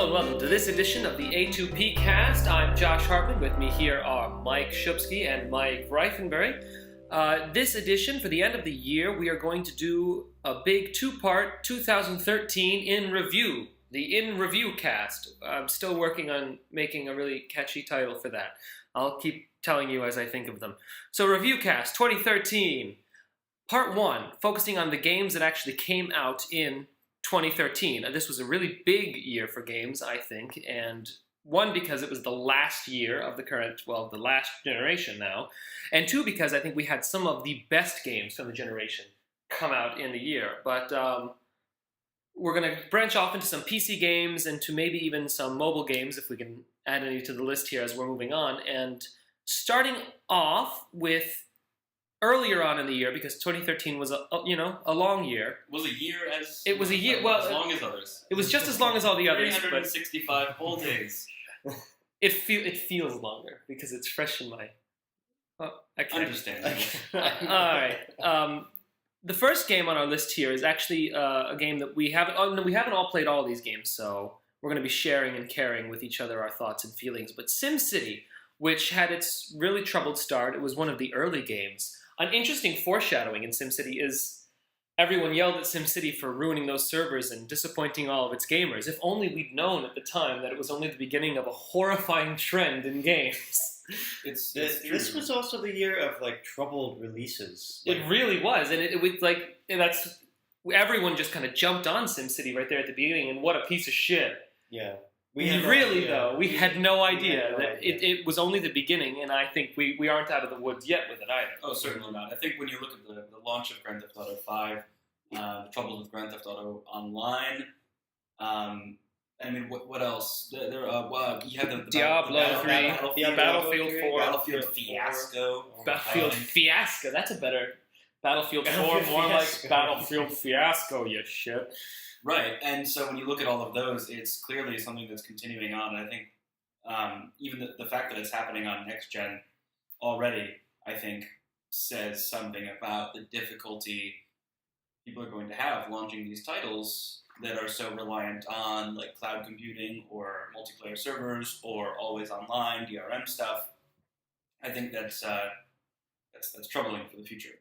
and welcome to this edition of the A2P Cast. I'm Josh Hartman. With me here are Mike Shupsky and Mike Reifenberry. This edition, for the end of the year, we are going to do a big two-part 2013 in review. The In Review Cast. I'm still working on making a really catchy title for that. I'll keep telling you as I think of them. So Review Cast 2013, Part 1, focusing on the games that actually came out in 2013. This was a really big year for games, I think, and one, because it was the last year of the last generation now, and two, because I think we had some of the best games from the generation come out in the year. But we're going to branch off into some PC games and to maybe even some mobile games, if we can add any to the list here as we're moving on. And starting off with earlier on in the year, because 2013 was a long year. Was a year as it was a year well as long as others. It was just as long as all the others. 365 whole days. It feels longer because it's fresh in my. I can't understand. All right. The first game on our list here is actually a game that we haven't. Oh, no, we haven't all played all these games, so we're going to be sharing and caring with each other our thoughts and feelings. But SimCity, which had its really troubled start, it was one of the early games. An interesting foreshadowing in SimCity is everyone yelled at SimCity for ruining those servers and disappointing all of its gamers. If only we'd known at the time that it was only the beginning of a horrifying trend in games. This was also the year of troubled releases. It really was, and it was that's everyone just kind of jumped on SimCity right there at the beginning, and what a piece of shit. Yeah. We had no idea that it was only the beginning, and I think we aren't out of the woods yet with it either. Oh, certainly not. I think when you look at the launch of Grand Theft Auto 5, the troubles with Grand Theft Auto Online, I mean, what else? You have the Diablo 3, Battlefield 4, Battlefield Fiasco. Battlefield Fiasco, that's a better Battlefield 4, more like Battlefield Fiasco, you shit. Right, and so when you look at all of those, it's clearly something that's continuing on. And I think even the fact that it's happening on next gen already, I think, says something about the difficulty people are going to have launching these titles that are so reliant on cloud computing or multiplayer servers or always online DRM stuff. I think that's troubling for the future.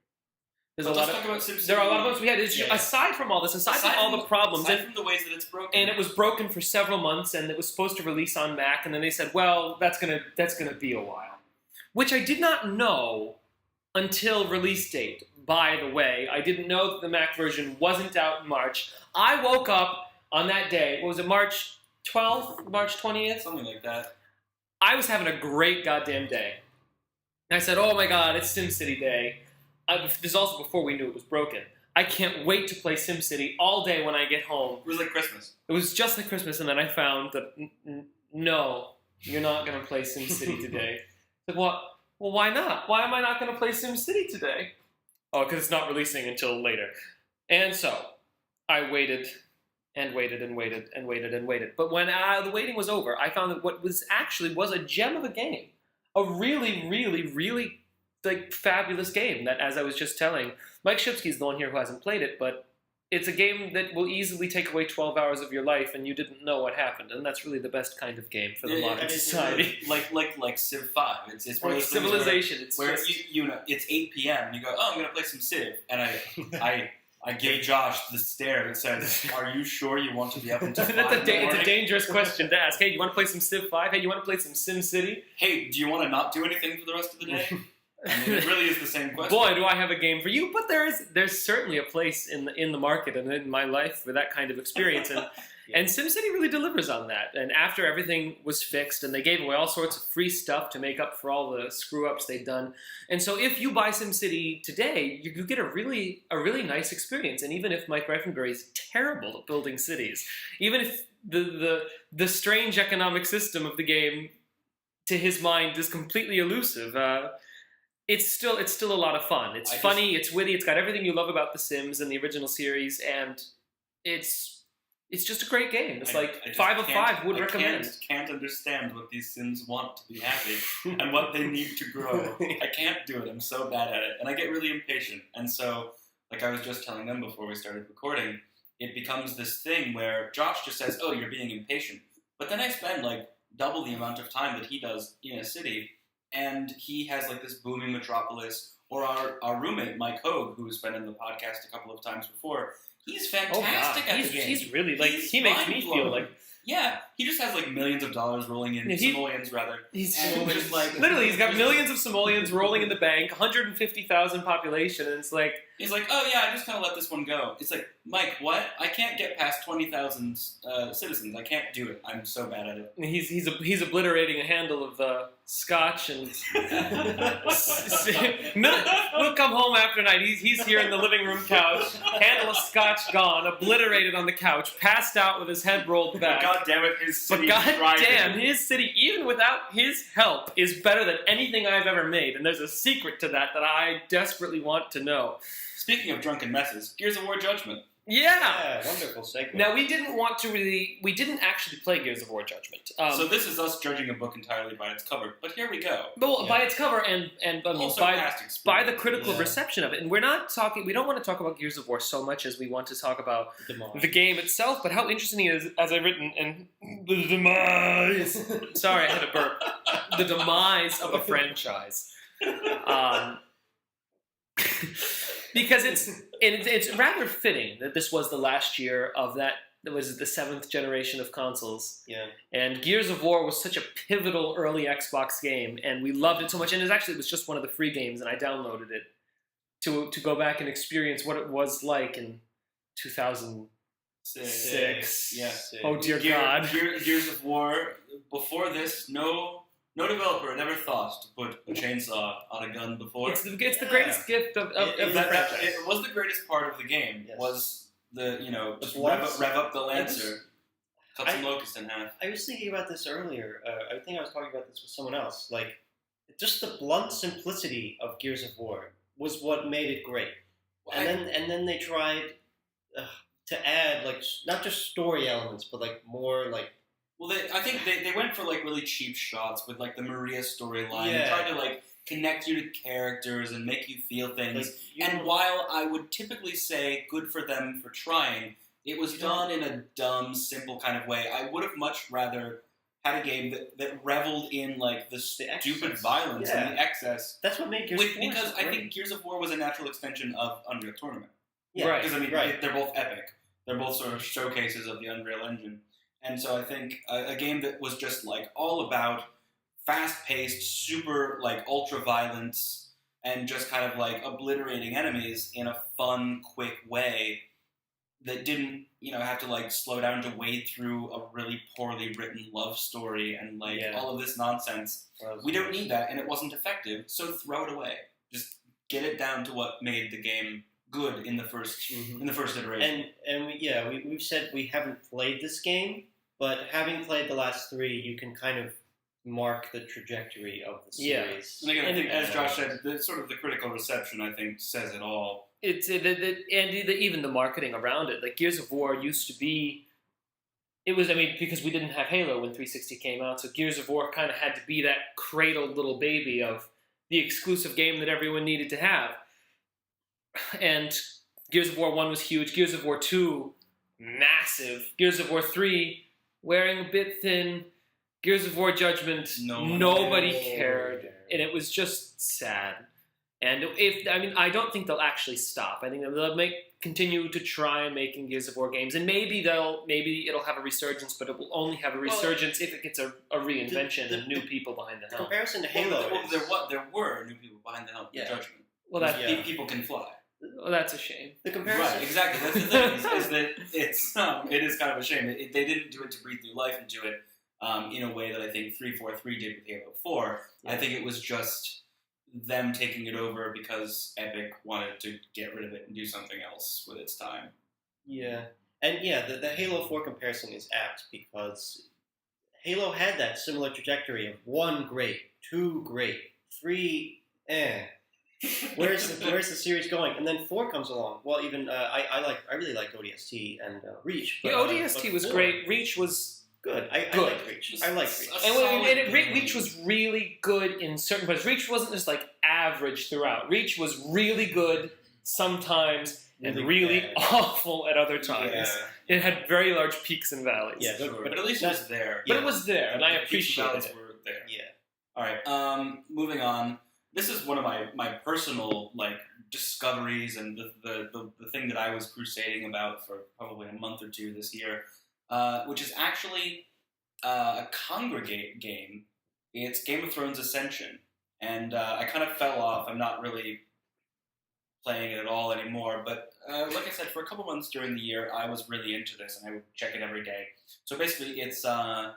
There are a lot of problems we had. Aside from all this, aside from all the problems, aside from the ways that it's broken, and it was broken for several months, and it was supposed to release on Mac, and then they said, "Well, that's gonna be a while," which I did not know until release date. By the way, I didn't know that the Mac version wasn't out in March. I woke up on that day. What was it? March 12th, March 20th, something like that. I was having a great goddamn day, and I said, "Oh my God, it's SimCity Day." This is also before we knew it was broken. I can't wait to play SimCity all day when I get home. It was like Christmas. It was just like Christmas, and then I found that, no, you're not going to play SimCity today. Like, what? Well, why not? Why am I not going to play SimCity today? Oh, because it's not releasing until later. And so, I waited, and waited, and waited, and waited, and waited. But when the waiting was over, I found that what was a gem of a game. A really, really, really fabulous game that, as I was just telling, Mike Shupsky is the one here who hasn't played it, but it's a game that will easily take away 12 hours of your life and you didn't know what happened, and that's really the best kind of game for the modern society. Like Civ 5. It's like Civilization. Where it's 8 p.m. and you go, oh, I'm going to play some Civ, and I give Josh the stare that says, are you sure you want to be up until 5 It's a dangerous question to ask. Hey, you want to play some Civ 5? Hey, you want to play some SimCity? Hey, do you want to not do anything for the rest of the day? I mean, it really is the same question. Boy, do I have a game for you! But there's certainly a place in the market and in my life for that kind of experience, and and SimCity really delivers on that. And after everything was fixed, and they gave away all sorts of free stuff to make up for all the screw ups they'd done, and so if you buy SimCity today, you get a really nice experience. And even if Mike Reifenberry is terrible at building cities, even if the strange economic system of the game, to his mind, is completely elusive. It's still a lot of fun. It's funny, it's witty, it's got everything you love about The Sims and the original series, and it's just a great game. It's 5 of 5 would recommend. I can't understand what these Sims want to be happy and what they need to grow. I can't do it. I'm so bad at it, and I get really impatient. And so, like I was just telling them before we started recording, it becomes this thing where Josh just says, "Oh, you're being impatient," But then I spend like double the amount of time that he does in a city, and he has like this booming metropolis. Or our roommate Mike Hogue, who's been in the podcast a couple of times before, he's fantastic at the game. He's really like he makes me feel like. Yeah, he just has like millions of dollars rolling in, simoleons rather. He's just like literally, he's got millions of simoleons rolling in the bank, 150,000 population, and it's like he's like, oh yeah, I just kind of let this one go. It's like, Mike, what? I can't get past 20,000 citizens. I can't do it. I'm so bad at it. He's obliterating a handle of scotch and we'll come home after night. He's here in the living room couch, handle of scotch gone, obliterated on the couch, passed out with his head rolled back. God damn it, his city. But goddamn, his city, even without his help, is better than anything I've ever made. And there's a secret to that I desperately want to know. Speaking of drunken messes, Gears of War Judgment. Yeah, wonderful segment. Now we didn't actually play Gears of War Judgment. So this is us judging a book entirely by its cover. But here we go. Well, by its cover and also by the critical reception of it. And we don't want to talk about Gears of War so much as we want to talk about the game itself, but how interesting it is, as I've written, and the demise. Sorry, I had a burp. The demise of a franchise. Because it's rather fitting that this was the last year of that. That was the 7th generation of consoles. Yeah. And Gears of War was such a pivotal early Xbox game, and we loved it so much. And it was just one of the free games, and I downloaded it to go back and experience what it was like in 2006. Yeah. Oh dear God. Gears of War. Before this, no developer had ever thought to put a chainsaw on a gun before. It's the greatest gift of the franchise. It was the greatest part of the game. Yes. Was the just blunts. rev up the Lancer, cut some locust in half. I was thinking about this earlier. I think I was talking about this with someone else. Like, just the blunt simplicity of Gears of War was what made it great. And then they tried to add like not just story elements, but like more like. Well, I think they went for like really cheap shots with like the Maria storyline. Yeah. They tried to like connect you to characters and make you feel things. And while I would typically say good for them for trying, it was done in a dumb, simple kind of way. I would have much rather had a game that reveled in like the stupid violence and the excess. That's what made Gears of War because I think Gears of War was a natural extension of Unreal Tournament. Yeah, right. Because they're both epic. They're both sort of showcases of the Unreal Engine. And so I think a game that was just like all about fast-paced, super like ultra-violence, and just kind of like obliterating enemies in a fun, quick way that didn't, have to like slow down to wade through a really poorly written love story and like all of this nonsense. We don't need that, and it wasn't effective, so throw it away. Just get it down to what made the game good in the first iteration. And we've said we haven't played this game, but having played the last 3, you can kind of mark the trajectory of the series. And again, I think, as Josh said, the critical reception, I think, says it all. Even the marketing around it. Like, Gears of War used to be... because we didn't have Halo when 360 came out, so Gears of War kind of had to be that cradled little baby of the exclusive game that everyone needed to have. And Gears of War 1 was huge. Gears of War 2, massive. Gears of War 3, wearing a bit thin. Gears of War Judgment, nobody cared. And it was just sad. And I don't think they'll actually stop. I think they'll continue to try making Gears of War games. And maybe it'll have a resurgence, but it will only have a resurgence if it gets a reinvention and new people behind the helm. Comparison to Halo there were new people behind the helm for Judgment. Well, people can fly. Well, that's a shame. The comparison, right? Exactly. That's the thing. is that it is kind of a shame. They didn't do it to breathe new life into it in a way that I think 343 did with Halo 4. Yeah. I think it was just them taking it over because Epic wanted to get rid of it and do something else with its time. Yeah, and the Halo 4 comparison is apt because Halo had that similar trajectory of 1 great, 2 great, 3 Where's the series going? And then 4 comes along. Well, even I really liked ODST and Reach. But, ODST was great. Reach was good. I like Reach. I like Reach. Reach was really good in certain parts. Reach wasn't just like average throughout. Reach was really good sometimes, and Really really bad. awful at other times. Yeah. It had very large peaks and valleys. Yeah, Sure. But at least it was there. But it was there, and I The peaks and appreciated valleys it. were there. Yeah. All right. Moving on. This is one of my personal discoveries and the thing that I was crusading about for probably a month or two this year, which is actually a congregate game. It's Game of Thrones Ascension, and I kind of fell off. I'm not really playing it at all anymore, but like I said, for a couple months during the year, I was really into this, and I would check it every day. So basically, it's a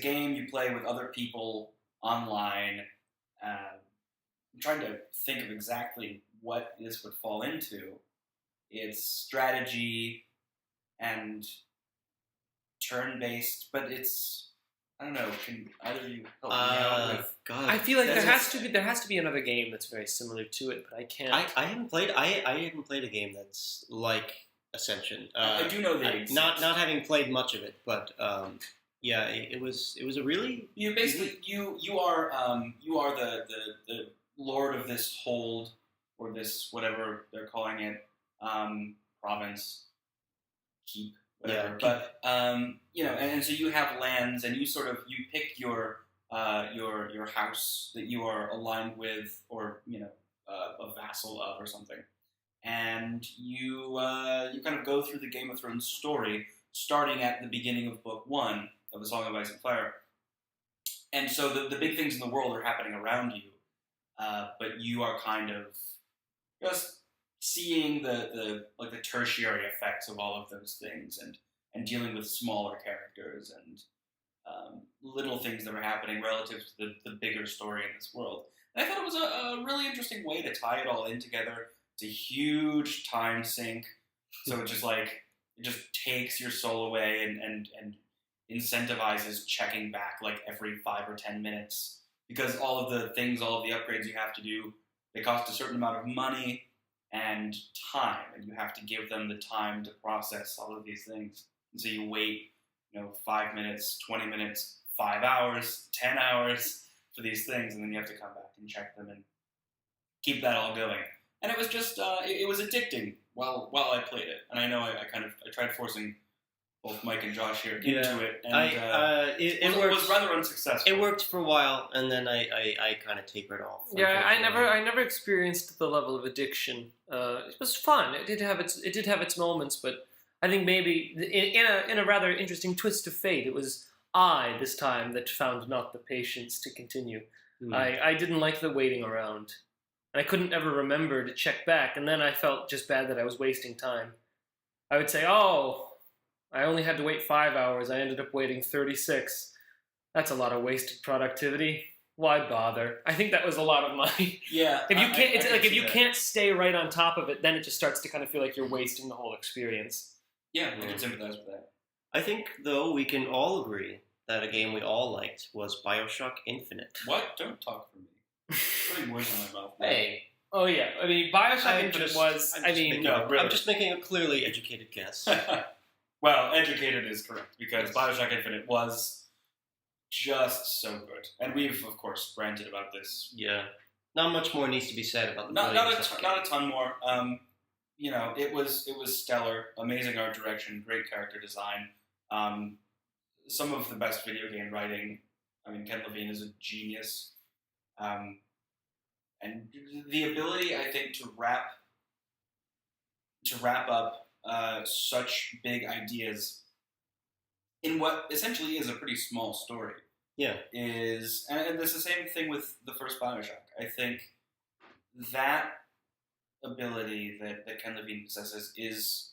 game you play with other people online. I'm trying to think of exactly what this would fall into. It's strategy and turn-based, but it's, I don't know. Can either of you help me out with? God, I feel like there That's has to be another game that's very similar to it, but I can't. I haven't played. I haven't played a game that's like Ascension. I do know they exist. Not having played much of it, but yeah, it was a really You basically you are the lord of this hold, or this whatever they're calling it, province, keep, whatever. Yeah, but and so you have lands, and you pick your house that you are aligned with, or a vassal of, or something, and you kind of go through the Game of Thrones story, starting at the beginning of book 1 of the Song of Ice and Fire. And so the big things in the world are happening around you, but you are kind of just seeing the tertiary effects of all of those things, and dealing with smaller characters and little things that are happening relative to the bigger story in this world. And I thought it was a really interesting way to tie it all in together. It's a huge time sink, so it just takes your soul away and incentivizes checking back every 5 or 10 minutes, because all of the upgrades you have to do, they cost a certain amount of money and time, and you have to give them the time to process all of these things. And so you wait, 5 minutes, 20 minutes, 5 hours, 10 hours for these things, and then you have to come back and check them and keep that all going. And it was just, it was addicting while I played it. And I know I tried forcing both Mike and Josh here into it, and it was rather unsuccessful. It worked for a while, and then I kind of tapered off. Yeah, I never experienced the level of addiction. It was fun. It did have its moments, but I think maybe in a rather interesting twist of fate, it was I this time that found not the patience to continue. I didn't like the waiting around, and I couldn't ever remember to check back, and then I felt just bad that I was wasting time. I would say, oh, I only had to wait 5 hours. I ended up waiting 36. That's a lot of wasted productivity. Why bother? I think that was a lot of money. Yeah. If you can't, if you can't stay right on top of it, then it just starts to kind of feel like you're wasting the whole experience. Yeah, I can sympathize with that. I think, though, we can all agree that a game we all liked was BioShock Infinite. What? Don't talk for me. Putting words in my mouth. Hey. Oh yeah, I mean, BioShock Infinite was. I'm just making a clearly educated guess. Well, educated is correct, because BioShock Infinite was just so good. And we've, of course, ranted about this. Yeah. Not much more needs to be said about the Not a ton more. It was stellar. Amazing art direction, great character design. Some of the best video game writing. I mean, Ken Levine is a genius. And the ability, I think, to wrap up such big ideas in what essentially is a pretty small story. Yeah. And it's the same thing with the first BioShock. I think that ability that Ken Levine possesses is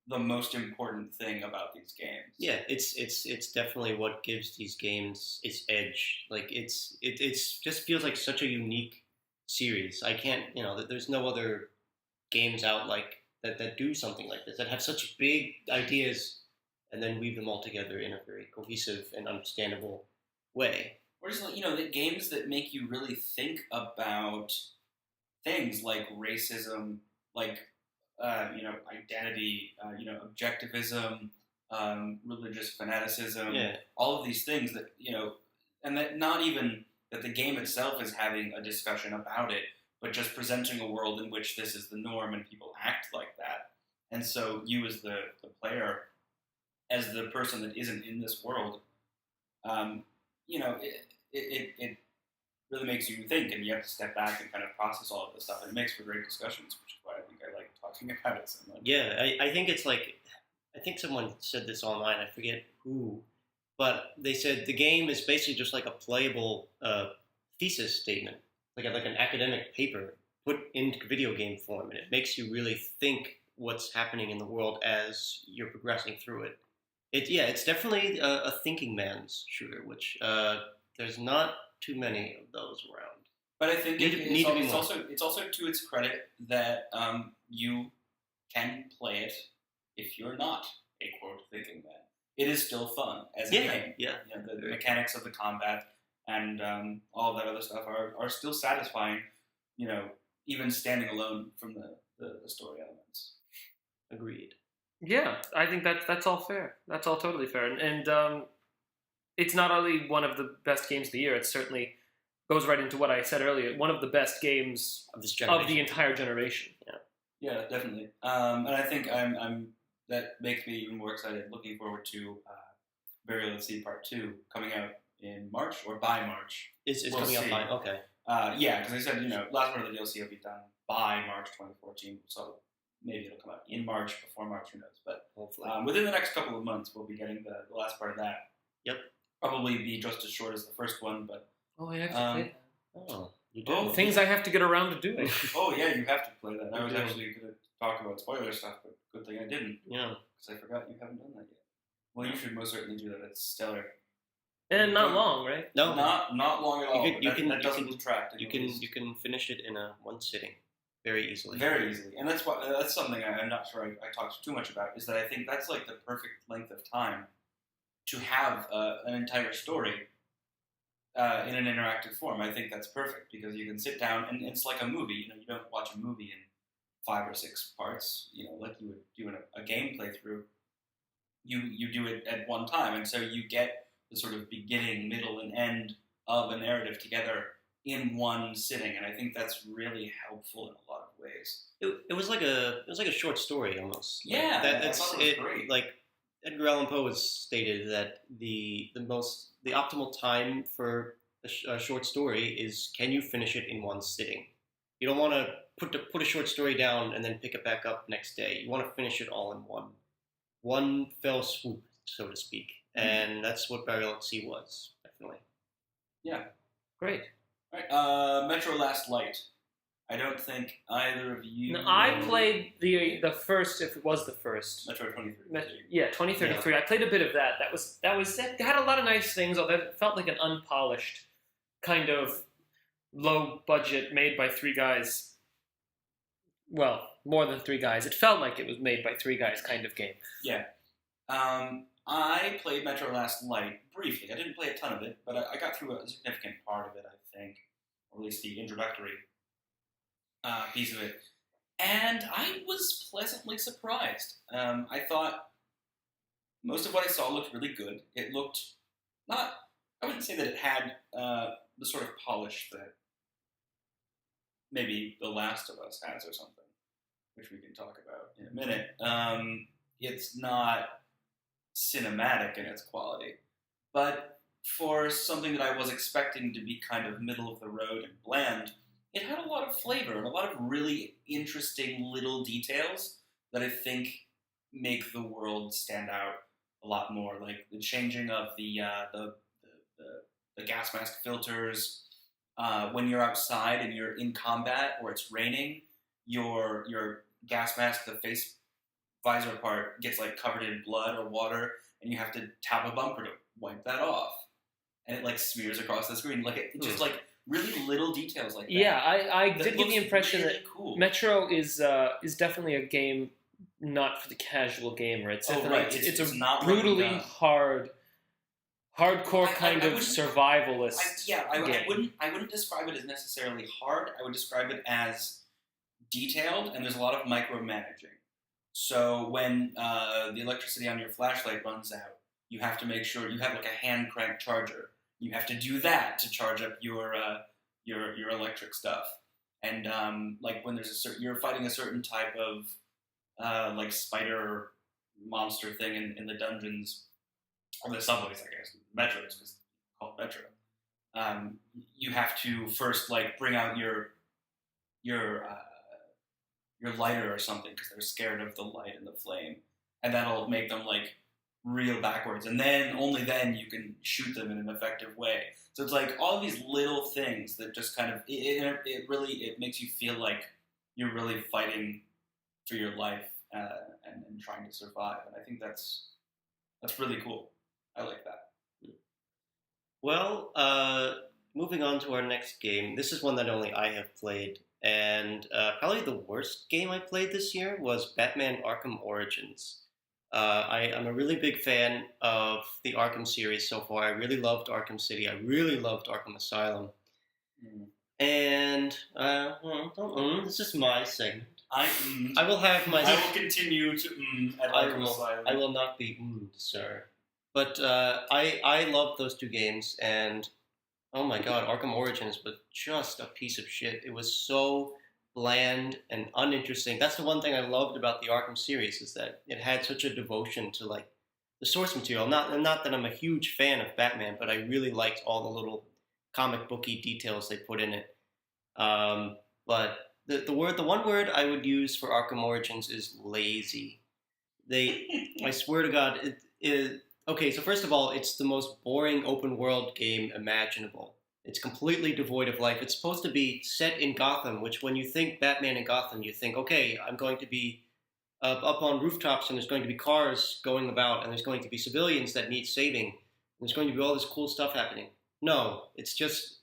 the most important thing about these games. Yeah, it's definitely what gives these games its edge. Like it's just feels like such a unique series. I can't, there's no other games out like that do something like this, that have such big ideas and then weave them all together in a very cohesive and understandable way. Or just the games that make you really think about things like racism, like identity, objectivism, religious fanaticism, all of these things that and that not even that the game itself is having a discussion about it, but just presenting a world in which this is the norm and people act like that. And so you as the player, as the person that isn't in this world, it really makes you think, and you have to step back and kind of process all of this stuff. And it makes for great discussions, which is why I think I like talking about it so much. Yeah, I think it's like, I think someone said this online, I forget who, but they said the game is basically just like a playable thesis statement, like an academic paper put into video game form, and it makes you really think what's happening in the world as you're progressing through it. It's definitely a thinking man's shooter, which there's not too many of those around. But I think it's also to its credit that you can play it if you're not a quote thinking man. It is still fun as a game. Yeah. The mechanics of the combat and all of that other stuff are still satisfying. Even standing alone from the story elements. Agreed. Yeah, I think that's all fair. That's all totally fair. And it's not only one of the best games of the year, it certainly goes right into what I said earlier, one of the best games of this generation. Of the entire generation. Yeah, definitely. And I think I'm that makes me even more excited, looking forward to Burial at Sea Part 2 coming out in March, or by March. It's coming out by, okay. Yeah, because I said, last part of the DLC will be done by March 2014, so maybe it'll come out in March, before March, who knows. But hopefully, within the next couple of months, we'll be getting the last part of that. Yep. Probably be just as short as the first one, but... Oh, I have to play that. Oh, you do? Things I have to get around to doing. Oh, yeah, you have to play that. I was actually going to talk about spoiler stuff, but good thing I didn't. Yeah. Because I forgot you haven't done that yet. Well, you should most certainly do that. It's stellar. And not long, right? No. Not long at all. That doesn't detract. You can finish it in one sitting. Very easily. Very easily. And that's something I'm not sure I talked too much about, is that I think that's like the perfect length of time to have an entire story in an interactive form. I think that's perfect, because you can sit down, and it's like a movie. You don't watch a movie in 5 or 6 parts, like you would do in a game playthrough. You do it at one time, and so you get the sort of beginning, middle, and end of a narrative together in one sitting, and I think that's really helpful in a lot of ways. It was like a short story almost. Yeah, I thought it was great. Like Edgar Allan Poe has stated that the optimal time for a short story is, can you finish it in one sitting? You don't want to put a short story down and then pick it back up next day. You want to finish it all in one fell swoop, so to speak. And that's what Burial at Sea was, definitely. Yeah. Great. All right. Metro Last Light. I don't think either of you... No, I played the first, if it was the first. Metro 2033. Yeah, 2033. Yeah. I played a bit of that. That had a lot of nice things, although it felt like an unpolished kind of low budget, made by 3 guys. Well, more than 3 guys. It felt like it was made by 3 guys kind of game. Yeah. I played Metro Last Light briefly. I didn't play a ton of it, but I got through a significant part of it, I think. Or at least the introductory piece of it. And I was pleasantly surprised. I thought most of what I saw looked really good. It looked not... I wouldn't say that it had the sort of polish that maybe The Last of Us has or something, which we can talk about in a minute. It's not cinematic in its quality, but for something that I was expecting to be kind of middle of the road and bland, it had a lot of flavor and a lot of really interesting little details that I think make the world stand out a lot more, like the changing of the gas mask filters. When you're outside and you're in combat or it's raining, your gas mask, the face visor part, gets like covered in blood or water, and you have to tap a bumper to wipe that off, and it like smears across the screen. Like it just like really little details like that. Yeah, I did get the impression really that cool. Metro is definitely a game not for the casual gamer. It's definitely it's a not brutally hardcore kind of wouldn't- survivalist game. I wouldn't describe it as necessarily hard. I would describe it as detailed, and there's a lot of micromanaging. So when the electricity on your flashlight runs out, you have to make sure you have like a hand crank charger. You have to do that to charge up your electric stuff. and like when there's you're fighting a certain type of like spider monster thing in the dungeons or the subways, I guess, metros, because it's called metro. You have to first like bring out your lighter or something because they're scared of the light and the flame, and that'll make them like reel backwards, and then only then you can shoot them in an effective way. So it's like all these little things that just kind of it makes you feel like you're really fighting for your life and trying to survive, and I think that's really cool. I like that. Well, moving on to our next game. This is one that only I have played, and probably the worst game I played this year was Batman Arkham Origins. I'm a really big fan of the Arkham series so far. I really loved Arkham City. I really loved Arkham Asylum. And this is my segment. I will have my. I will continue to at Arkham Asylum. I will not be sir. But I loved those two games, and oh my god, Arkham Origins was just a piece of shit. It was so bland and uninteresting. That's the one thing I loved about the Arkham series, is that it had such a devotion to like the source material. Not that I'm a huge fan of Batman, but I really liked all the little comic booky details they put in it. But the one word I would use for Arkham Origins is lazy. I swear to God, okay, so first of all, it's the most boring open world game imaginable. It's completely devoid of life. It's supposed to be set in Gotham, which when you think Batman in Gotham, you think, okay, I'm going to be up on rooftops, and there's going to be cars going about, and there's going to be civilians that need saving, and there's going to be all this cool stuff happening. No, it's just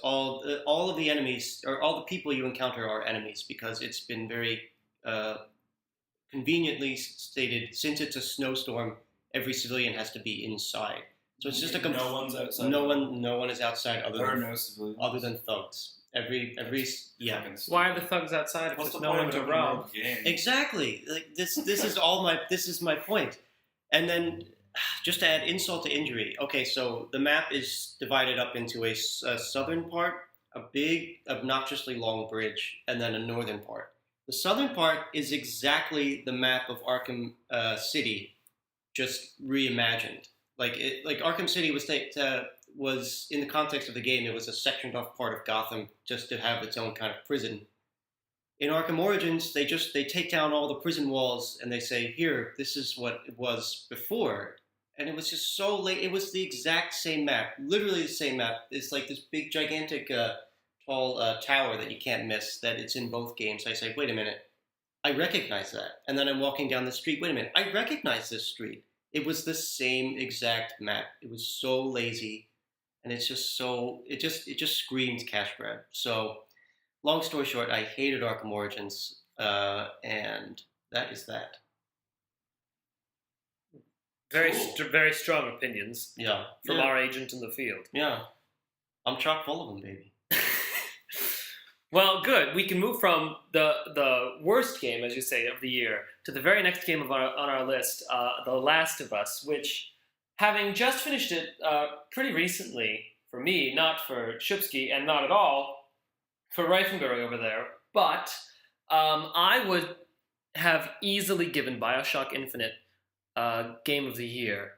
all of the enemies, or all the people you encounter are enemies, because it's been very conveniently stated, since it's a snowstorm, every civilian has to be inside. So it's just no one's outside. No one is outside other than thugs. Every yeah. Why are the thugs outside if there's no one to rob? Exactly. Like this is my point. And then just to add insult to injury. Okay, so the map is divided up into a southern part, a big, obnoxiously long bridge, and then a northern part. The southern part is exactly the map of Arkham City, just reimagined. Like Arkham City was in the context of the game, it was a sectioned off part of Gotham just to have its own kind of prison. In Arkham Origins, they take down all the prison walls and they say, here, this is what it was before. And it was just so late. It was the exact same map, literally the same map. It's like this big, gigantic, tall tower that you can't miss, that it's in both games. I say, wait a minute, I recognize that. And then I'm walking down the street, wait a minute, I recognize this street. It was the same exact map. It was so lazy, and it's just so it just screams cash grab. So, long story short, I hated Arkham Origins, and that is that. Very strong opinions. Yeah, from our agent in the field. Yeah, I'm chock full of them, baby. Well, good. We can move from the worst game, as you say, of the year to the very next game on our list, The Last of Us, which, having just finished it pretty recently, for me, not for Shupsky, and not at all for Reifenberg over there, but I would have easily given Bioshock Infinite Game of the Year.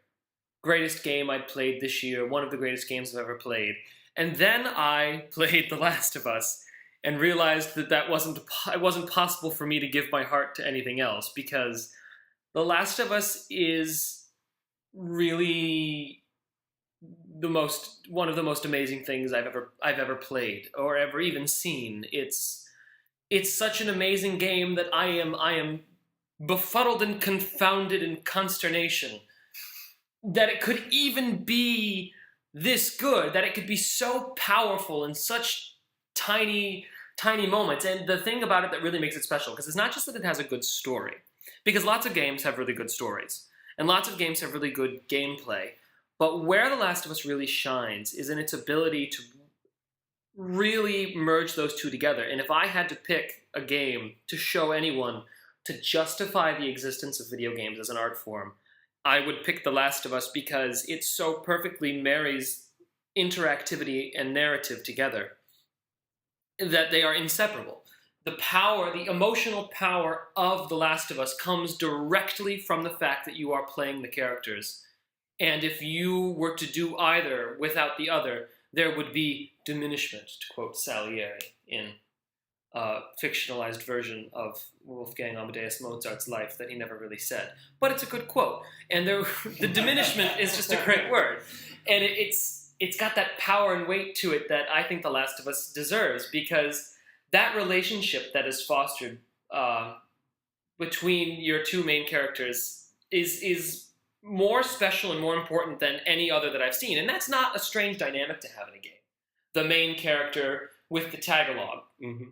Greatest game I'd played this year, one of the greatest games I've ever played. And then I played The Last of Us, and realized that it wasn't possible for me to give my heart to anything else, because The Last of Us is really one of the most amazing things I've ever played or ever even seen. It's such an amazing game that I am befuddled and confounded in consternation that it could even be this good, that it could be so powerful in such tiny moments. And the thing about it that really makes it special, because it's not just that it has a good story, because lots of games have really good stories, and lots of games have really good gameplay, but where The Last of Us really shines is in its ability to really merge those two together. And if I had to pick a game to show anyone to justify the existence of video games as an art form, I would pick The Last of Us, because it so perfectly marries interactivity and narrative together. that they are inseparable. The power, the emotional power of The Last of Us comes directly from the fact that you are playing the characters. And if you were to do either without the other, there would be diminishment, to quote Salieri in a fictionalized version of Wolfgang Amadeus Mozart's life that he never really said. But it's a good quote. And the diminishment is just a great word. And it's got that power and weight to it that I think The Last of Us deserves, because that relationship that is fostered between your two main characters is more special and more important than any other that I've seen. And that's not a strange dynamic to have in a game. The main character with the tagalog. Mm-hmm.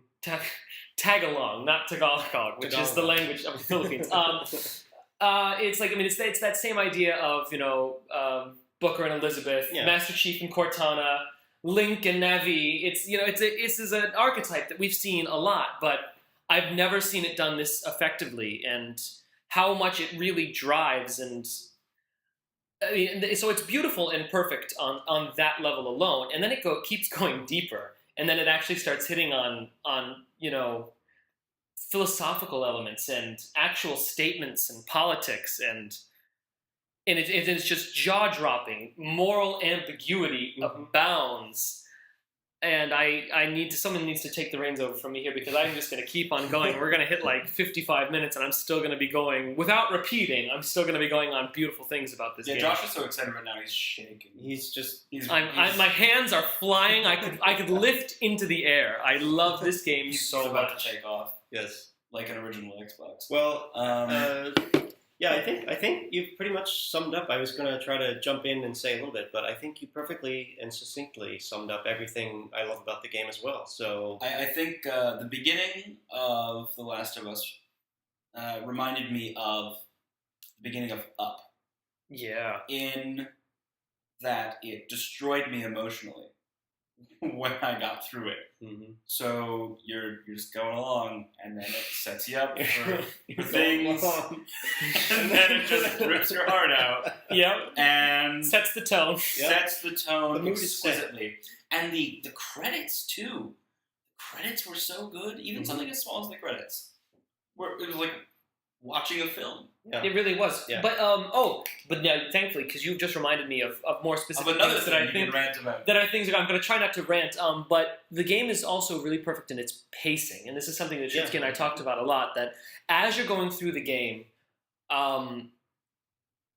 Tagalong, not Tagalog, which is the language of the Philippines. It's like, I mean, it's that same idea of, Booker and Elizabeth, Yeah. Master Chief and Cortana, Link and Navi. It's this is an archetype that we've seen a lot, but I've never seen it done this effectively, and how much it really drives. And I mean, so it's beautiful and perfect on that level alone, and then it keeps going deeper, and then it actually starts hitting on philosophical elements and actual statements and politics, and it's just jaw-dropping. Moral ambiguity abounds. And someone needs to take the reins over from me here, because I'm just going to keep on going. We're going to hit like 55 minutes, and I'm still going to be going, without repeating, I'm still going to be going on beautiful things about this game. Josh is so excited right now, he's shaking. My hands are flying. I could lift into the air. I love this game so about much. to take off. Yes. Like an original Xbox. Well, yeah, I think you've pretty much summed up. I was going to try to jump in and say a little bit, but I think you perfectly and succinctly summed up everything I love about the game as well. So I think the beginning of The Last of Us reminded me of the beginning of Up. Yeah. In that it destroyed me emotionally when I got through it. Mm-hmm. So you're just going along, and then it sets you up for things, and then it just rips your heart out. Yep. And Sets the tone. sets the tone The mood is set. exquisitely. And the credits too. The credits were so good. Even something as small as the credits. It was like watching a film. Yeah. It really was. Yeah. But but now, thankfully, because you've just reminded me of more specific Of another things thing that I you think can rant about. I'm going to try not to rant. But the game is also really perfect in its pacing, and this is something that Shitsky and I talked about a lot. That as you're going through the game,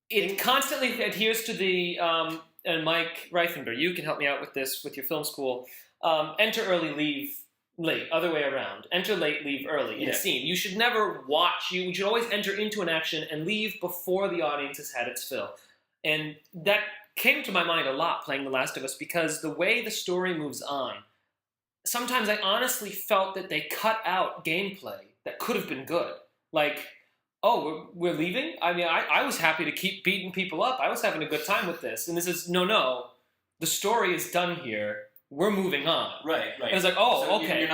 it constantly adheres to the and Mike Reifenberg, you can help me out with this with your film school. Enter early, leave late, other way around. Enter late, leave early in a scene. You should never watch. You should always enter into an action and leave before the audience has had its fill. And that came to my mind a lot playing The Last of Us, because the way the story moves on, sometimes I honestly felt that they cut out gameplay that could have been good. Like, oh, we're leaving? I mean, I was happy to keep beating people up. I was having a good time with this. And this is, no, the story is done here. We're moving on. Right. And it's like, oh, so okay.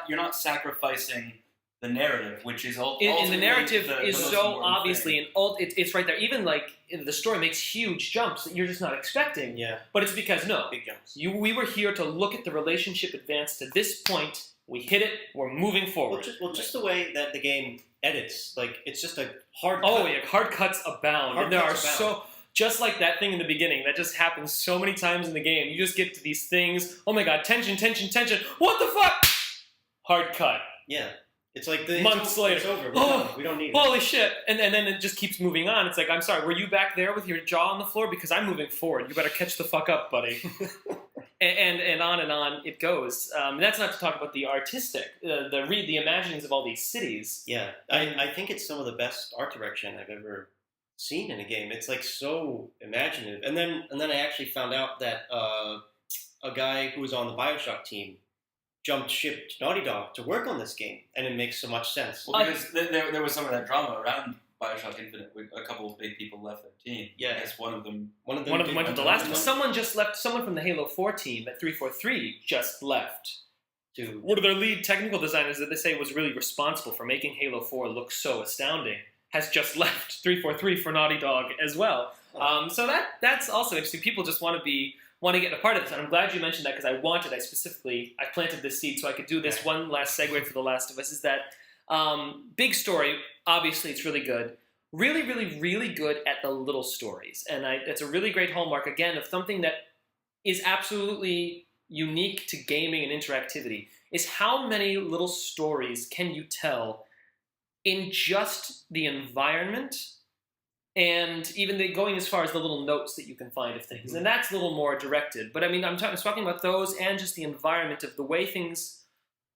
You're not sacrificing the narrative, which is ultimately And the narrative the is most so important obviously, thing. and it's right there. Even like the story makes huge jumps that you're just not expecting. Yeah. But it's because Big jumps. we were here to look at the relationship advance to this point. We hit it. We're moving forward. Just the way that the game edits, like it's just a hard. Oh cut. yeah, hard cuts abound. Hard And there are cuts abound. so, just like that thing in the beginning that just happens so many times in the game. You just get to these things. Oh my god, tension. What the fuck? Hard cut. Yeah. It's like the Months later. It's over. We don't need it. Holy shit. And then it just keeps moving on. It's like, I'm sorry, were you back there with your jaw on the floor? Because I'm moving forward. You better catch the fuck up, buddy. and on it goes. That's not to talk about the artistic, the imaginings of all these cities. Yeah. I think it's some of the best art direction I've ever seen in a game. It's like so imaginative. And then I actually found out that a guy who was on the BioShock team jumped ship to Naughty Dog to work on this game, and it makes so much sense. Well, because there was some of that drama around BioShock Infinite. A couple of big people left their team. Yeah. I guess one of them Went to the last one. Someone just left. Someone from the Halo 4 team at 343 just left. One of their lead technical designers that they say was really responsible for making Halo 4 look so astounding has just left 343 for Naughty Dog as well. So that's also interesting. People just want to be want to get a part of this. And I'm glad you mentioned that because I planted this seed so I could do this. One last segue for The Last of Us is that big story, obviously it's really good. Really, really, really good at the little stories. And it's a really great hallmark, again, of something that is absolutely unique to gaming and interactivity, is how many little stories can you tell in just the environment, and even going as far as the little notes that you can find of things. And that's a little more directed. But I mean, I'm talking about those and just the environment of the way things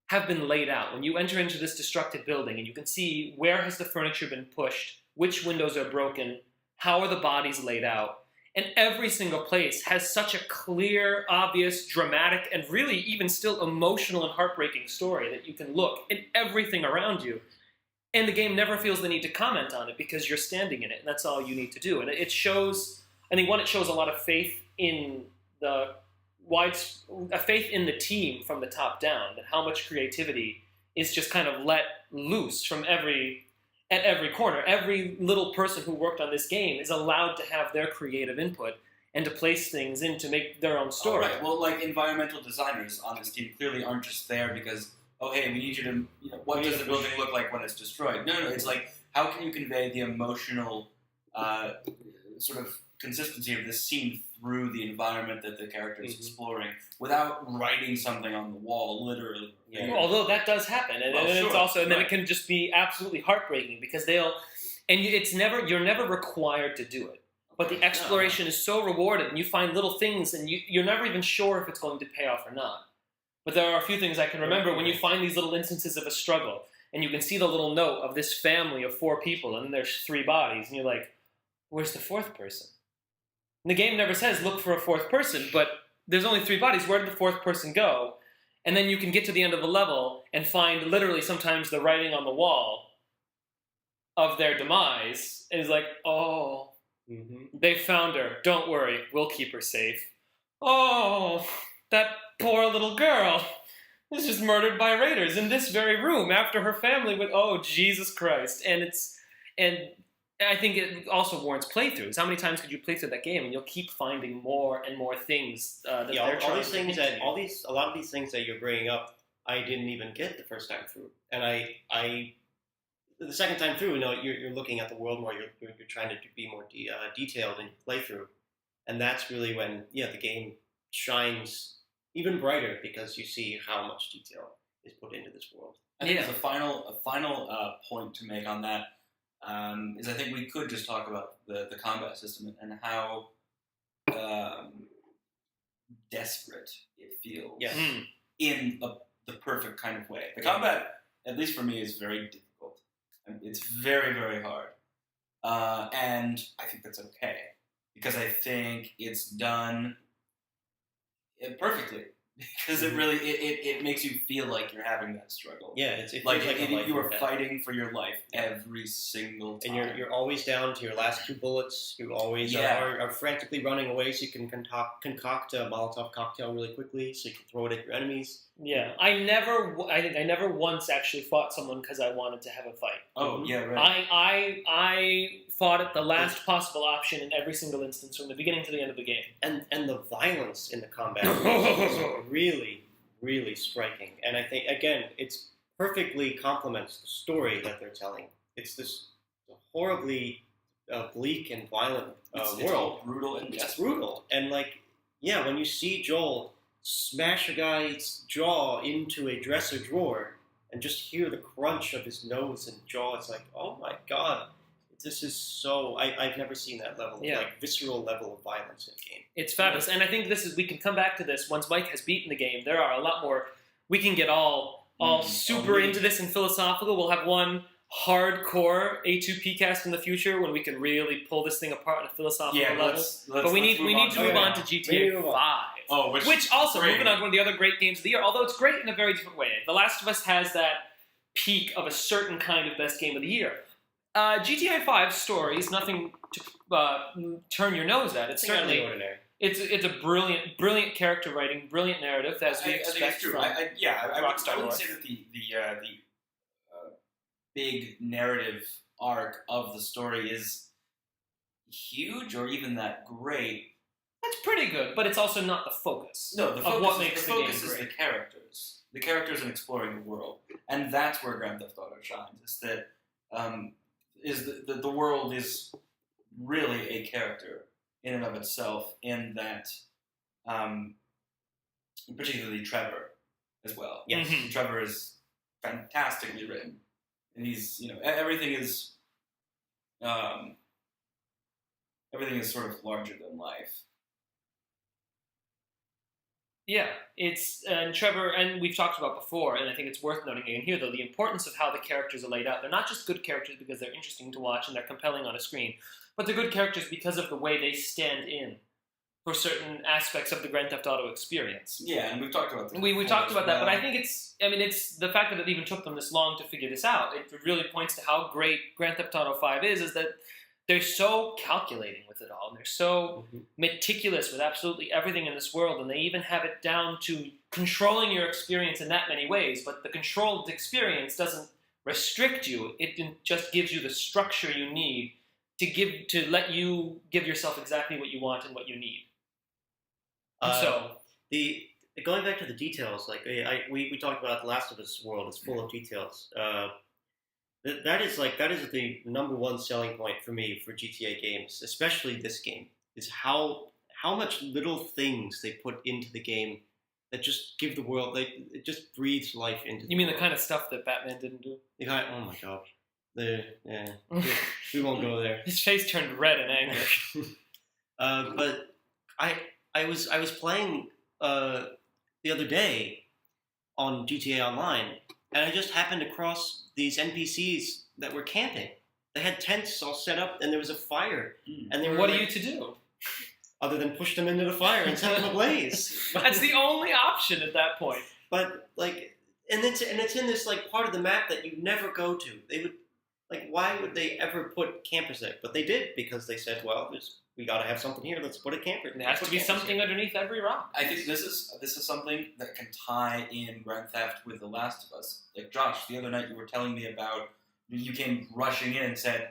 have been laid out. When you enter into this destructed building and you can see where has the furniture been pushed, which windows are broken, how are the bodies laid out. And every single place has such a clear, obvious, dramatic, and really even still emotional and heartbreaking story that you can look at everything around you. And the game never feels the need to comment on it because you're standing in it, and that's all you need to do. And it shows, I think, it shows a lot of faith in faith in the team from the top down, that how much creativity is just kind of let loose from at every corner. Every little person who worked on this game is allowed to have their creative input and to place things in to make their own story. Right. Well, like environmental designers on this team clearly aren't just there because, oh, hey, we need you to, what does the building look like when it's destroyed? No, it's like, how can you convey the emotional sort of consistency of this scene through the environment that the character is exploring without writing something on the wall, literally. Yeah. Well, although that does happen, and it's also, and then it can just be absolutely heartbreaking because you're never required to do it, but the exploration is so rewarded, and you find little things, and you're never even sure if it's going to pay off or not. But there are a few things I can remember when you find these little instances of a struggle, and you can see the little note of this family of 4 people, and then there's 3 bodies, and you're like, where's the 4th person? And the game never says look for a 4th person, but there's only 3 bodies. Where did the 4th person go? And then you can get to the end of the level and find literally sometimes the writing on the wall of their demise. And it's like, oh, they found her. Don't worry, we'll keep her safe. Oh, that poor little girl was just murdered by raiders in this very room after her family went, oh, Jesus Christ. And I think it also warrants playthroughs. How many times could you play through that game and you'll keep finding more and more things that they're trying to do? A lot of these things that you're bringing up, I didn't even get the first time through. And the second time through, you're looking at the world more, you're trying to be more detailed in your playthrough. And that's really when, the game shines even brighter because you see how much detail is put into this world. I think there's a final point to make on that. Is I think we could just talk about the combat system and how desperate it feels in the perfect kind of way. The combat, at least for me, is very difficult. It's very, very hard. And I think that's okay because I think it's done perfectly. Because it really it makes you feel like you're having that struggle. Yeah, it like feels you are fighting for your life every single time. And you're always down to your last 2 bullets. You always are frantically running away so you can concoct a Molotov cocktail really quickly so you can throw it at your enemies. Yeah, I think I never once actually fought someone because I wanted to have a fight. Oh, yeah, right. I fought at the last possible option in every single instance from the beginning to the end of the game. And the violence in the combat is really, really striking. And I think, again, it's perfectly complements the story that they're telling. It's this horribly bleak and violent world. It's all brutal and it's brutal. And when you see Joel smash a guy's jaw into a dresser drawer and just hear the crunch of his nose and jaw, it's like, oh my god. This is so... I've never seen that level, visceral level of violence in a game. It's fabulous. And I think we can come back to this once Mike has beaten the game. There are a lot more... We can get all super into this and philosophical. We'll have one hardcore A2P cast in the future when we can really pull this thing apart on a philosophical level. But we need to move on to GTA 5. Oh, which also, moving on to one of the other great games of the year, although it's great in a very different way. The Last of Us has that peak of a certain kind of best game of the year. GTA 5's story is nothing to turn your nose at. It's certainly ordinary. It's a brilliant character writing, brilliant narrative as we expect from I wouldn't say that the big narrative arc of the story is huge or even that great, That's pretty good, but it's also not the focus. No, the focus, of what makes the focus game is great. the characters. The characters and exploring the world. And that's where Grand Theft Auto shines, is that the world is really a character in and of itself, in that, particularly Trevor as well. Yes. Mhm. Trevor is fantastically written. And he's, everything is sort of larger than life. Yeah, and Trevor, and we've talked about before, and I think it's worth noting again here, though, the importance of how the characters are laid out. They're not just good characters because they're interesting to watch and they're compelling on a screen, but they're good characters because of the way they stand in for certain aspects of the Grand Theft Auto experience. Yeah, and we've talked about that. We talked about that, but I think it's the fact that it even took them this long to figure this out. It really points to how great Grand Theft Auto 5 is that they're so calculating with it all, and they're so meticulous with absolutely everything in this world, and they even have it down to controlling your experience in that many ways, but the controlled experience doesn't restrict you. It just gives you the structure you need to let you give yourself exactly what you want and what you need. Going back to the details, like we talked about The Last of Us world. It's full of details. That is the number one selling point for me for GTA games, especially this game, is how much little things they put into the game that just give the world, it just breathes life into. You mean the kind of stuff that Batman didn't do? Oh my gosh, we won't go there. His face turned red in anger. But I was playing the other day on GTA Online, and I just happened across these NPCs that were camping. They had tents all set up, and there was a fire. And they were what are you to do? Other than push them into the fire and set them ablaze. That's the only option at that point. But and it's in this part of the map that you never go to. They would why would they ever put campers there? But they did, because they said, well, we got to have something here. Let's put a camper. There has to be something underneath every rock. I think this is something that can tie in Grand Theft with The Last of Us. Like, Josh, the other night you were telling me about, you came rushing in and said,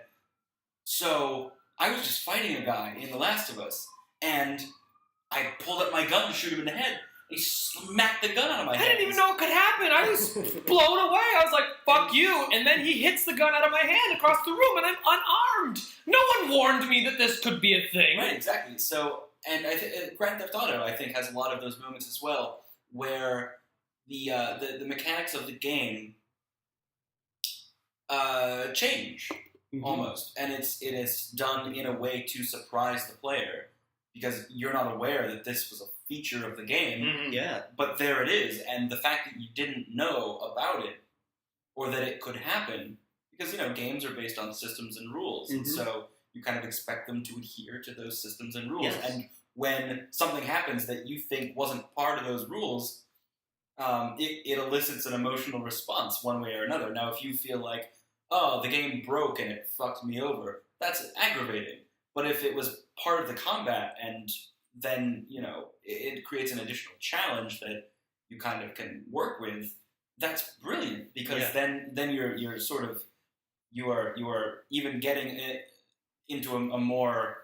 so I was just fighting a guy in The Last of Us, and I pulled up my gun to shoot him in the head. He smacked the gun out of my head. I didn't even know it could happen. I was blown away. I was like, fuck you. And then he hits the gun out of my hand across the room, and I'm unarmed. No one warned me that this could be a thing. Right, exactly. So, and I think Grand Theft Auto, I think, has a lot of those moments as well, where the mechanics of the game change, almost. And it is done in a way to surprise the player, because you're not aware that this was a feature of the game, but there it is, and the fact that you didn't know about it, or that it could happen, because, games are based on systems and rules, and so you kind of expect them to adhere to those systems and rules, and when something happens that you think wasn't part of those rules, it elicits an emotional response one way or another. Now, if you feel like, oh, the game broke and it fucked me over, that's aggravating, but if it was part of the combat, and then, it creates an additional challenge that you kind of can work with, that's brilliant, because then you're sort of, you are even getting it into a more,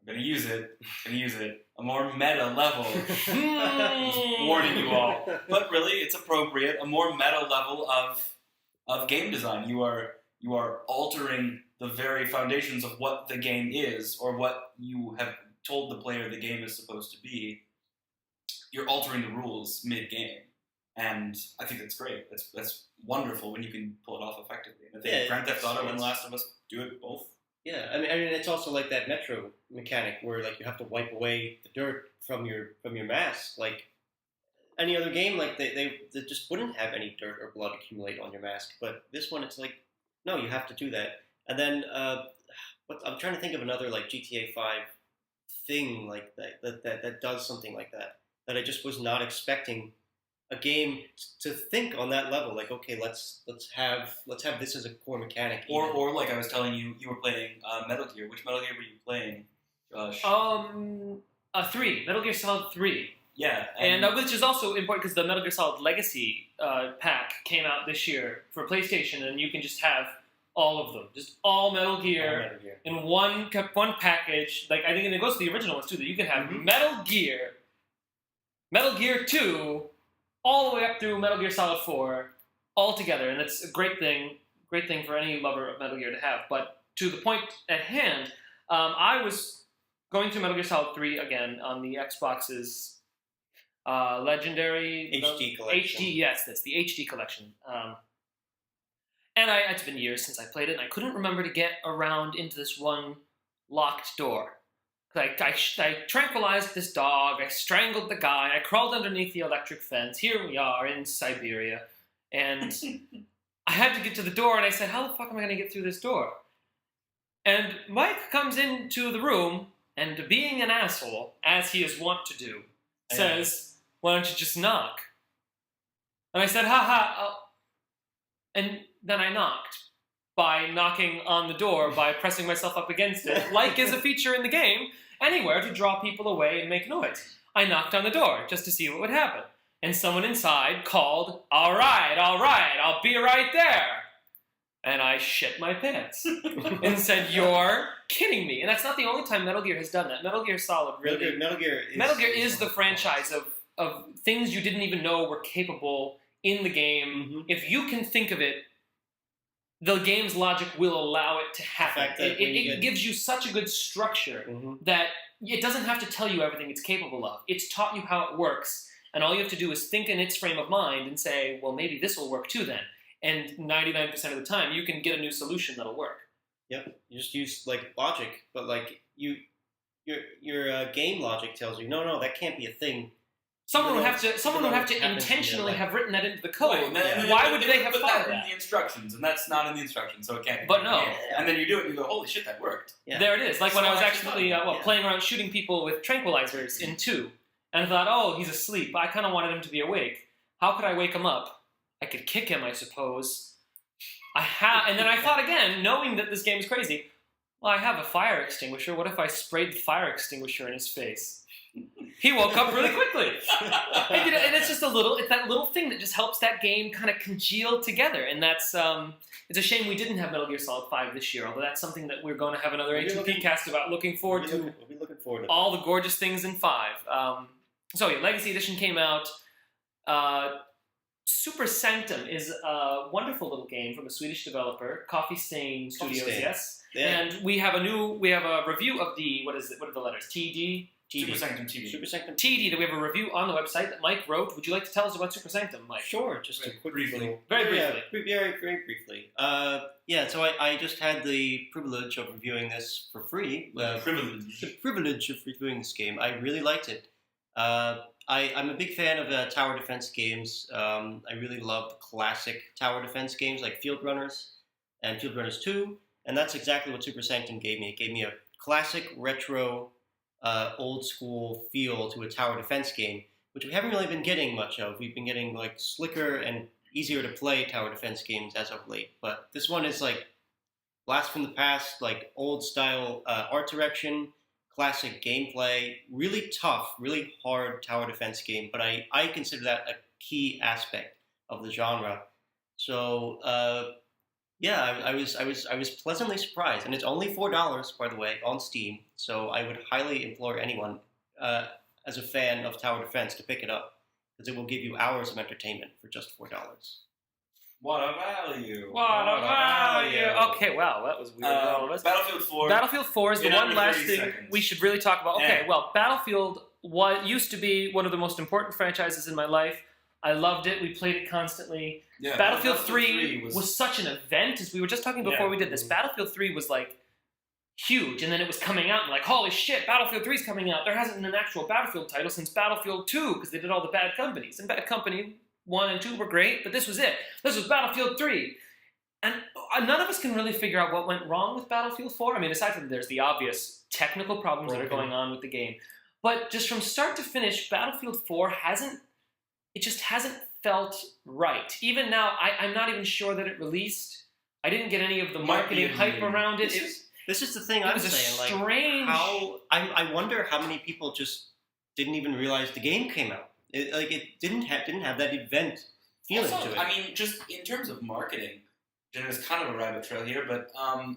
I'm gonna use it, a more meta level. Warning you all. But really, it's appropriate, a more meta level of game design. You are altering the very foundations of what the game is, or what you have told the player the game is supposed to be. You're altering the rules mid-game, and I think that's great. That's wonderful when you can pull it off effectively. And I think Grand Theft Auto and Last of Us do it both. Yeah, I mean, it's also like that Metro mechanic where you have to wipe away the dirt from your mask. Like any other game, they just wouldn't have any dirt or blood accumulate on your mask. But this one, it's like, no, you have to do that. And then, I'm trying to think of another GTA 5 thing like that does something like that I just was not expecting a game to think on that level. Like, okay, let's have this as a core mechanic. Or like I was telling you, you were playing Metal Gear. Which Metal Gear were you playing, Josh? 3. Metal Gear Solid 3. Yeah, and which is also important because the Metal Gear Solid Legacy pack came out this year for PlayStation, and you can just have all of them, just all Metal Gear. Metal Gear. In one package. Like, I think it goes to the original ones too, that you can have Metal Gear 2, all the way up through Metal Gear Solid 4, all together, and it's a great thing for any lover of Metal Gear to have. But to the point at hand, I was going through Metal Gear Solid 3 again on the Xbox's Legendary HD collection. HD, yes, that's the HD collection. And it's been years since I played it, and I couldn't remember to get around into this one locked door. I tranquilized this dog, I strangled the guy, I crawled underneath the electric fence. Here we are in Siberia. And I had to get to the door, and I said, how the fuck am I going to get through this door? And Mike comes into the room, and being an asshole, as he is wont to do, says, why don't you just knock? And I said, and then I knocked by knocking on the door, by pressing myself up against it, like is a feature in the game, anywhere to draw people away and make noise. I knocked on the door just to see what would happen. And someone inside called, all right, I'll be right there. And I shit my pants and said, you're kidding me. And that's not the only time Metal Gear has done that. Metal Gear Solid really... Metal Gear is the franchise of things you didn't even know were capable in the game. If you can think of it, the game's logic will allow it to happen. It gives you such a good structure that it doesn't have to tell you everything it's capable of. It's taught you how it works, and all you have to do is think in its frame of mind and say, well, maybe this will work too then. And 99% of the time, you can get a new solution that'll work. Yep, you just use logic, but your game logic tells you, no, that can't be a thing. Someone would have to intentionally have written that into the code. Why would they have thought of that? In the instructions, and that's not in the instructions, so it can't be. But no. And then you do it, and you go, holy shit, that worked. Yeah. There it is. Like when I was actually playing around shooting people with tranquilizers in 2, and I thought, oh, he's asleep. I kind of wanted him to be awake. How could I wake him up? I could kick him, I suppose. And then I thought again, knowing that this game is crazy, well, I have a fire extinguisher. What if I sprayed the fire extinguisher in his face? He woke up really quickly. And it's just it's that little thing that just helps that game kind of congeal together. And that's, it's a shame we didn't have Metal Gear Solid 5 this year, although that's something that we're going to have another A2P cast about. Looking forward to we'll be looking forward to all the gorgeous things in 5. Legacy Edition came out. Super Sanctum is a wonderful little game from a Swedish developer, Coffee Stain Studios, yes. Yeah. And we have a review of the, what are the letters? TD? Super Sanctum TD. Super Sanctum TD, that we have a review on the website that Mike wrote. Would you like to tell us about Super Sanctum, Mike? Sure, just a quick briefly. Very briefly. Very briefly. So I just had the privilege of reviewing this for free. The privilege of reviewing this game. I really liked it. I'm a big fan of tower defense games. I really love the classic tower defense games like Field Runners and Field Runners 2, and that's exactly what Super Sanctum gave me. It gave me a classic, retro, old school feel to a tower defense game, which we haven't really been getting much of. We've been getting slicker and easier to play tower defense games as of late, but this one is blast from the past, old style art direction, classic gameplay, really tough, really hard tower defense game, but I consider that a key aspect of the genre. So I was pleasantly surprised, and it's only $4, by the way, on Steam. So I would highly implore anyone as a fan of tower defense to pick it up, because it will give you hours of entertainment for just $4. What a value! What a value! Okay, wow, that was weird for all of us. Battlefield 4. Battlefield 4 is the one last thing we should really talk about. Okay, well, Battlefield used to be one of the most important franchises in my life. I loved it. We played it constantly. Yeah, Battlefield 3 was such an event, as we were just talking before we did this. Battlefield 3 was huge, and then it was coming out, and holy shit, Battlefield 3 is coming out. There hasn't been an actual Battlefield title since Battlefield 2, because they did all the Bad Companies. And Bad Company 1 and 2 were great, but this was it. This was Battlefield 3. And none of us can really figure out what went wrong with Battlefield 4. I mean, aside from there's the obvious technical problems that are going on with the game. But just from start to finish, Battlefield 4 hasn't felt right. Even now, I'm not even sure that it released. I didn't get any of the marketing hype around it. This is the thing I'm saying. Strange. I wonder how many people just didn't even realize the game came out. It didn't have that event feeling also, to it. I mean, just in terms of marketing, There's kind of a rabbit trail here, but I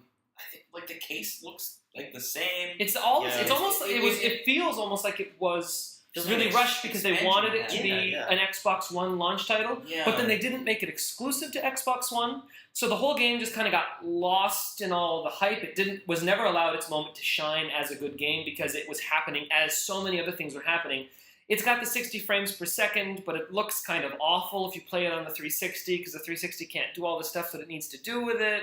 think like the case looks like the same. It's all. Yeah, it's almost. It feels almost like it was really rushed because they wanted it to be an Xbox One launch title, but then they didn't make it exclusive to Xbox One. So the whole game just kind of got lost in all the hype. It was never allowed its moment to shine as a good game because it was happening as so many other things were happening. It's got the 60 frames per second, but it looks kind of awful if you play it on the 360 because the 360 can't do all the stuff that it needs to do with it.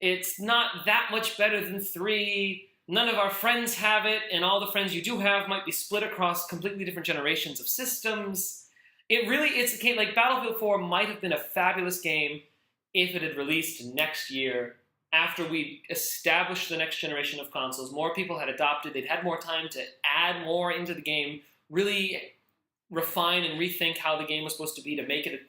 It's not that much better than 3. None of our friends have it, and all the friends you do have might be split across completely different generations of systems. It's like Battlefield 4 might have been a fabulous game if it had released next year after we established the next generation of consoles. More people had adopted, they'd had more time to add more into the game, really refine and rethink how the game was supposed to be to make it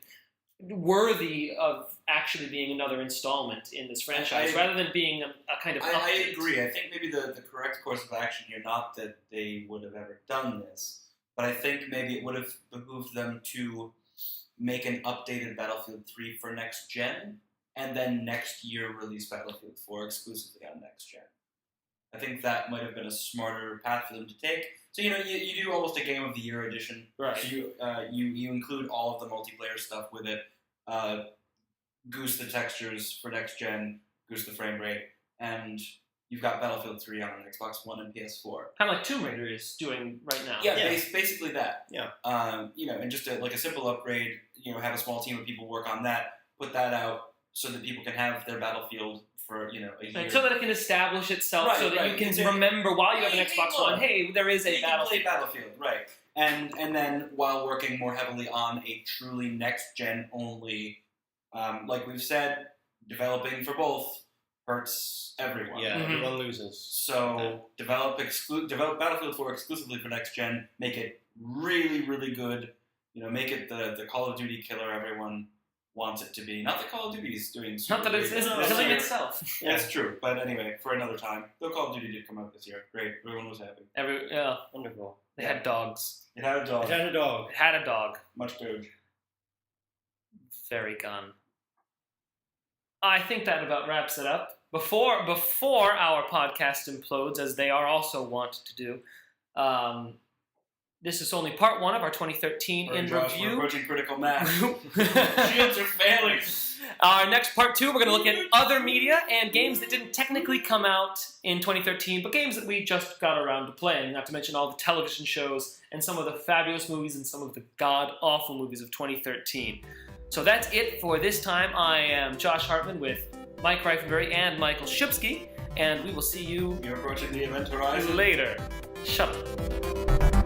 worthy of actually being another installment in this franchise, rather than being a kind of update. I agree. I think maybe the correct course of action here, not that they would have ever done this, but I think maybe it would have behooved them to make an updated Battlefield 3 for next gen, and then next year release Battlefield 4 exclusively on next gen. I think that might have been a smarter path for them to take. So you do almost a Game of the Year edition. Right. So you include all of the multiplayer stuff with it, goose the textures for next gen, goose the frame rate, and you've got Battlefield 3 on Xbox One and PS4. Kind of like Tomb Raider is doing right now. Yeah, basically that. Yeah. And just like a simple upgrade. Have a small team of people work on that, put that out so that people can have their Battlefield for a year. So that it can establish itself, so that you can remember while you have an Xbox One, hey, there is a Battlefield. Battlefield, right? And then while working more heavily on a truly next gen only, like we've said, developing for both hurts everyone. Yeah, everyone loses. So develop Battlefield 4 exclusively for next gen. Make it really, really good. Make it the Call of Duty killer everyone wants it to be. Not that Call of Duty is doing super Not that it's killing itself. That's true. But anyway, for another time. Though Call of Duty did come out this year. Great. Everyone was happy. Wonderful. They had dogs. It had a dog. It had a dog. It had a dog. Much Doge. Very gone. I think that about wraps it up. Before our podcast implodes, as they are also wont to do, this is only part 1 of our 2013 in review. We're approaching critical mass. Shields are failing. Our next part 2, we're going to look at other media and games that didn't technically come out in 2013, but games that we just got around to playing, not to mention all the television shows and some of the fabulous movies and some of the god-awful movies of 2013. So that's it for this time. I am Josh Hartman with Mike Reifenberry and Michael Shupsky, and we will see you You're approaching the event horizon. later. Shut up.